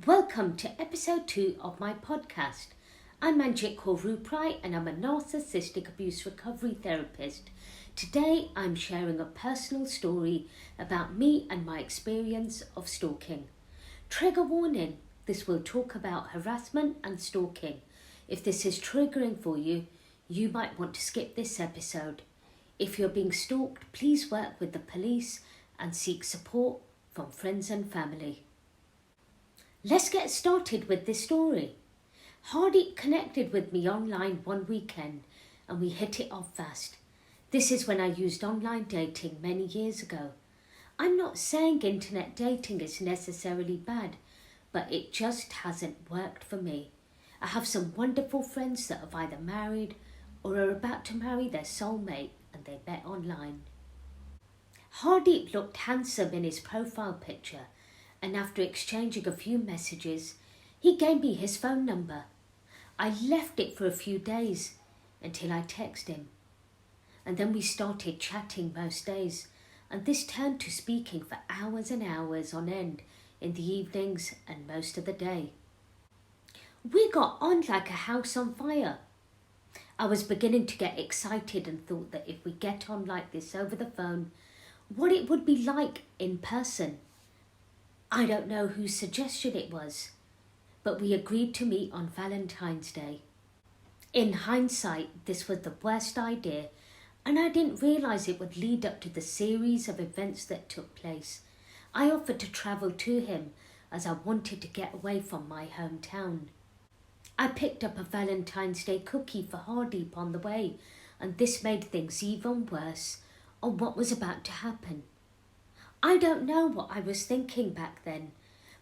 Welcome to episode 2 of my podcast. I'm Manjit Kaur Ruprai and I'm a narcissistic abuse recovery therapist. Today I'm sharing a personal story about me and my experience of stalking. Trigger warning, this will talk about harassment and stalking. If this is triggering for you, you might want to skip this episode. If you're being stalked, please work with the police and seek support from friends and family. Let's get started with this story. Hardy connected with me online one weekend and we hit it off fast. This is when I used online dating many years ago. I'm not saying internet dating is necessarily bad, but it just hasn't worked for me. I have some wonderful friends that have either married or are about to marry their soulmate and they met online. Hardy looked handsome in his profile picture, and after exchanging a few messages, he gave me his phone number. I left it for a few days until I texted him. And then we started chatting most days, and this turned to speaking for hours and hours on end in the evenings and most of the day. We got on like a house on fire. I was beginning to get excited and thought that if we get on like this over the phone, what it would be like in person. I don't know whose suggestion it was, but we agreed to meet on Valentine's Day. In hindsight, this was the worst idea, and I didn't realise it would lead up to the series of events that took place. I offered to travel to him as I wanted to get away from my hometown. I picked up a Valentine's Day cookie for Hardy on the way, and this made things even worse on what was about to happen. I don't know what I was thinking back then,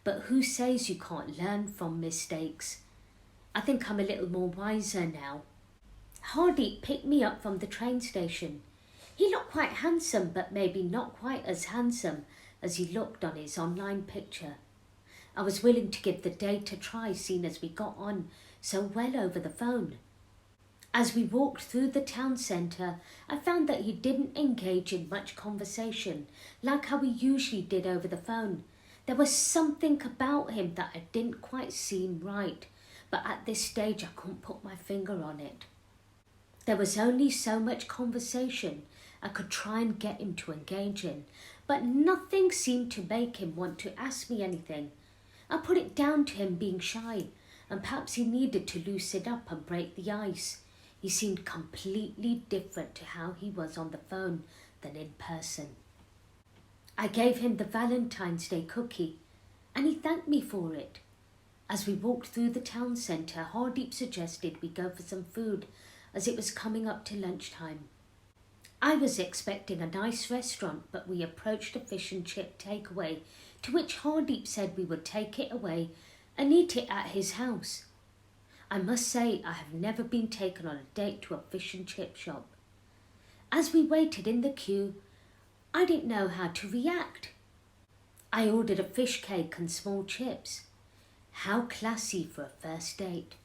but who says you can't learn from mistakes? I think I'm a little more wiser now. Hardy picked me up from the train station. He looked quite handsome, but maybe not quite as handsome as he looked on his online picture. I was willing to give the date a try, seeing as we got on so well over the phone. As we walked through the town centre, I found that he didn't engage in much conversation, like how we usually did over the phone. There was something about him that I didn't quite seem right, but at this stage I couldn't put my finger on it. There was only so much conversation I could try and get him to engage in, but nothing seemed to make him want to ask me anything. I put it down to him being shy, and perhaps he needed to loosen up and break the ice. He seemed completely different to how he was on the phone than in person. I gave him the Valentine's Day cookie, and he thanked me for it. As we walked through the town centre, Hardeep suggested we go for some food as it was coming up to lunchtime. I was expecting a nice restaurant, but we approached a fish and chip takeaway, to which Hardeep said we would take it away and eat it at his house. I must say I have never been taken on a date to a fish and chip shop. As we waited in the queue, I didn't know how to react. I ordered a fish cake and small chips. How classy for a first date.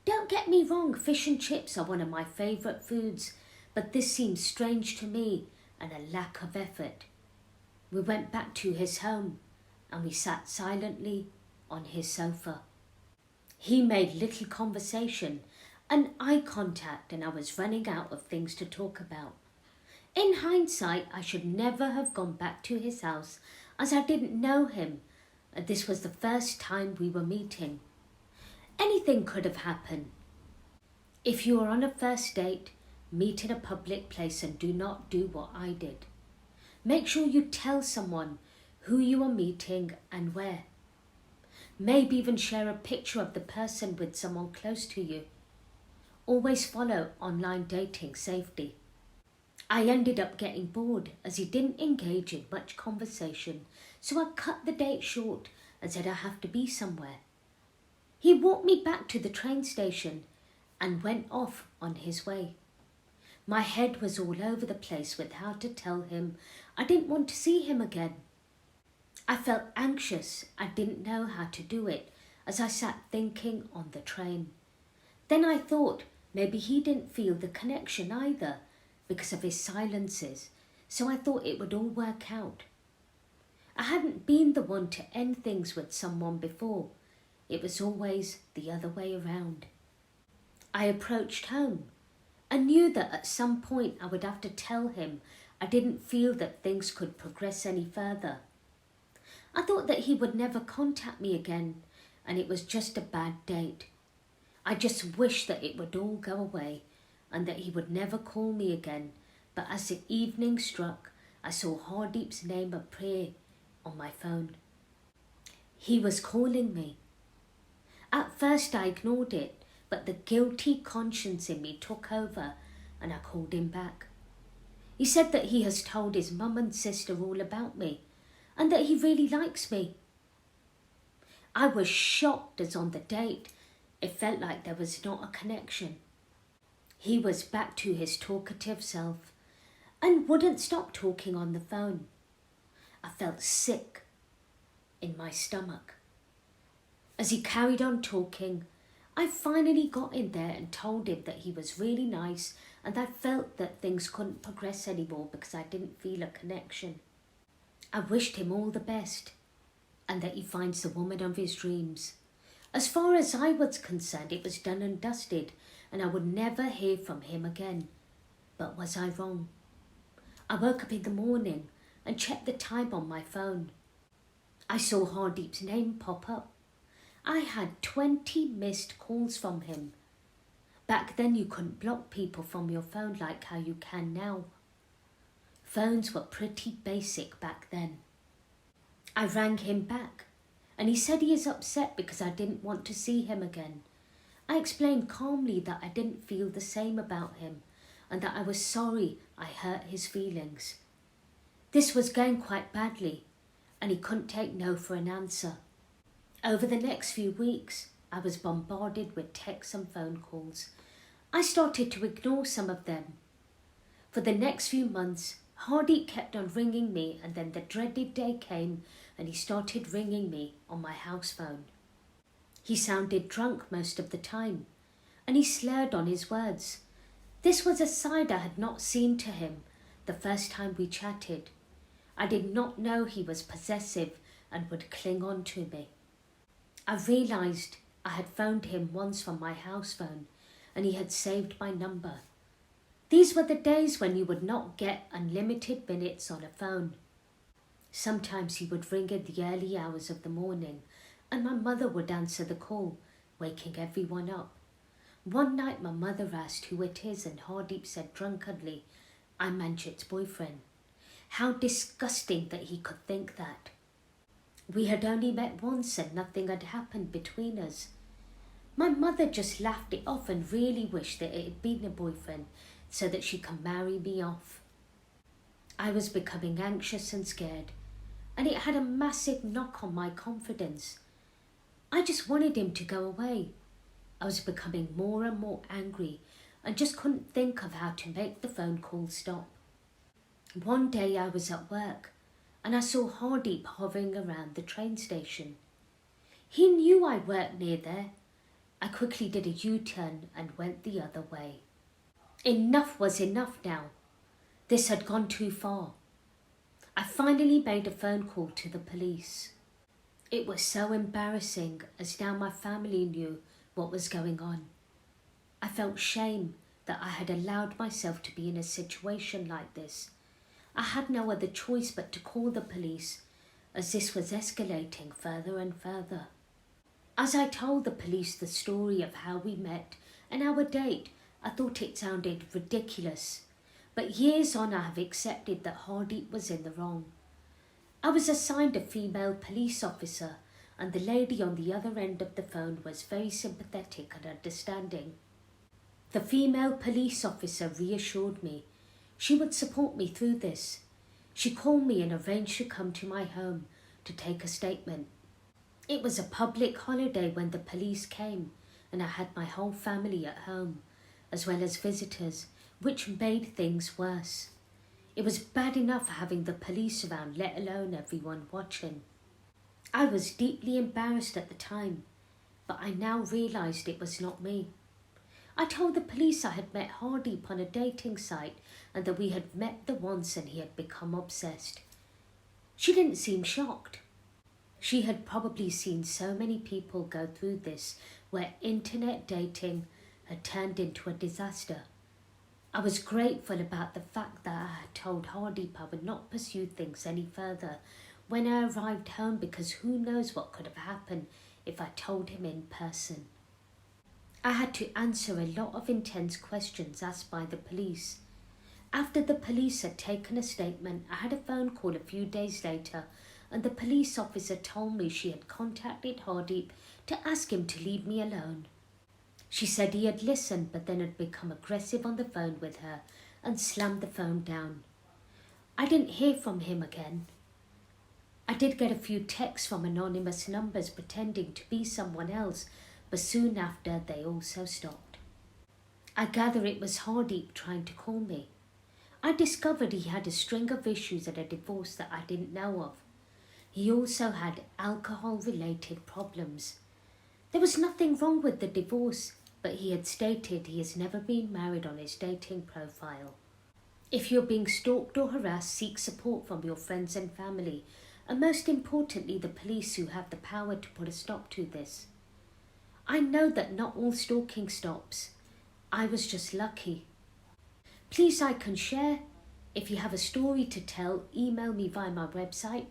Don't get me wrong, fish and chips are one of my favourite foods, but this seemed strange to me and a lack of effort. We went back to his home and we sat silently on his sofa. He made little conversation and eye contact, and I was running out of things to talk about. In hindsight, I should never have gone back to his house as I didn't know him, and this was the first time we were meeting. Anything could have happened. If you are on a first date, meet in a public place and do not do what I did. Make sure you tell someone who you are meeting and where. Maybe even share a picture of the person with someone close to you. Always follow online dating safety. I ended up getting bored as he didn't engage in much conversation, so I cut the date short and said I have to be somewhere. He walked me back to the train station and went off on his way. My head was all over the place with how to tell him I didn't want to see him again. I felt anxious. I didn't know how to do it as I sat thinking on the train. Then I thought maybe he didn't feel the connection either because of his silences, so I thought it would all work out. I hadn't been the one to end things with someone before, It was always the other way around. I approached home and knew that at some point I would have to tell him I didn't feel that things could progress any further. I thought that he would never contact me again, and it was just a bad date. I just wished that it would all go away and that he would never call me again, but as the evening struck, I saw Hardeep's name appear on my phone. He was calling me. At first I ignored it, but the guilty conscience in me took over and I called him back. He said that he has told his mum and sister all about me and that he really likes me. I was shocked as on the date it felt like there was not a connection. He was back to his talkative self and wouldn't stop talking on the phone. I felt sick in my stomach. As he carried on talking, I finally got in there and told him that he was really nice and I felt that things couldn't progress anymore because I didn't feel a connection. I wished him all the best and that he finds the woman of his dreams. As far as I was concerned, it was done and dusted and I would never hear from him again. But was I wrong? I woke up in the morning and checked the time on my phone. I saw Hardeep's name pop up. I had 20 missed calls from him. Back then you couldn't block people from your phone like how you can now. Phones were pretty basic back then. I rang him back and he said he is upset because I didn't want to see him again. I explained calmly that I didn't feel the same about him and that I was sorry I hurt his feelings. This was going quite badly and he couldn't take no for an answer. Over the next few weeks, I was bombarded with texts and phone calls. I started to ignore some of them. For the next few months, Hardeep kept on ringing me and then the dreaded day came and he started ringing me on my house phone. He sounded drunk most of the time and he slurred on his words. This was a side I had not seen to him the first time we chatted. I did not know he was possessive and would cling on to me. I realised I had phoned him once from my house phone and he had saved my number. These were the days when you would not get unlimited minutes on a phone. Sometimes he would ring in the early hours of the morning and my mother would answer the call, waking everyone up. One night my mother asked who it is and Hardeep said drunkenly, "I'm Manjit's boyfriend." How disgusting that he could think that. We had only met once and nothing had happened between us. My mother just laughed it off and really wished that it had been a boyfriend so that she could marry me off. I was becoming anxious and scared and it had a massive knock on my confidence. I just wanted him to go away. I was becoming more and more angry and just couldn't think of how to make the phone call stop. One day I was at work and I saw Hardeep hovering around the train station. He knew I worked near there. I quickly did a U-turn and went the other way. Enough was enough now. This had gone too far. I finally made a phone call to the police. It was so embarrassing as now my family knew what was going on. I felt shame that I had allowed myself to be in a situation like this. I had no other choice but to call the police as this was escalating further and further. As I told the police the story of how we met and our date, I thought it sounded ridiculous. But years on I have accepted that Hardeep was in the wrong. I was assigned a female police officer and the lady on the other end of the phone was very sympathetic and understanding. The female police officer reassured me she would support me through this. She called me and arranged to come to my home to take a statement. It was a public holiday when the police came and I had my whole family at home, as well as visitors, which made things worse. It was bad enough having the police around, let alone everyone watching. I was deeply embarrassed at the time, but I now realised it was not me. I told the police I had met Hardeep on a dating site and that we had met the once and he had become obsessed. She didn't seem shocked. She had probably seen so many people go through this, where internet dating had turned into a disaster. I was grateful about the fact that I had told Hardeep I would not pursue things any further when I arrived home, because who knows what could have happened if I told him in person. I had to answer a lot of intense questions asked by the police. After the police had taken a statement, I had a phone call a few days later, and the police officer told me she had contacted Hardeep to ask him to leave me alone. She said he had listened but then had become aggressive on the phone with her and slammed the phone down. I didn't hear from him again. I did get a few texts from anonymous numbers pretending to be someone else, but soon after they also stopped. I gather it was Hardeep trying to call me. I discovered he had a string of issues at a divorce that I didn't know of. He also had alcohol-related problems. There was nothing wrong with the divorce, but he had stated he has never been married on his dating profile. If you're being stalked or harassed, seek support from your friends and family, and most importantly, the police, who have the power to put a stop to this. I know that not all stalking stops. I was just lucky. Please like and share. If you have a story to tell, email me via my website.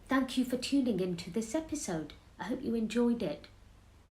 Thank you for tuning in to this episode. I hope you enjoyed it.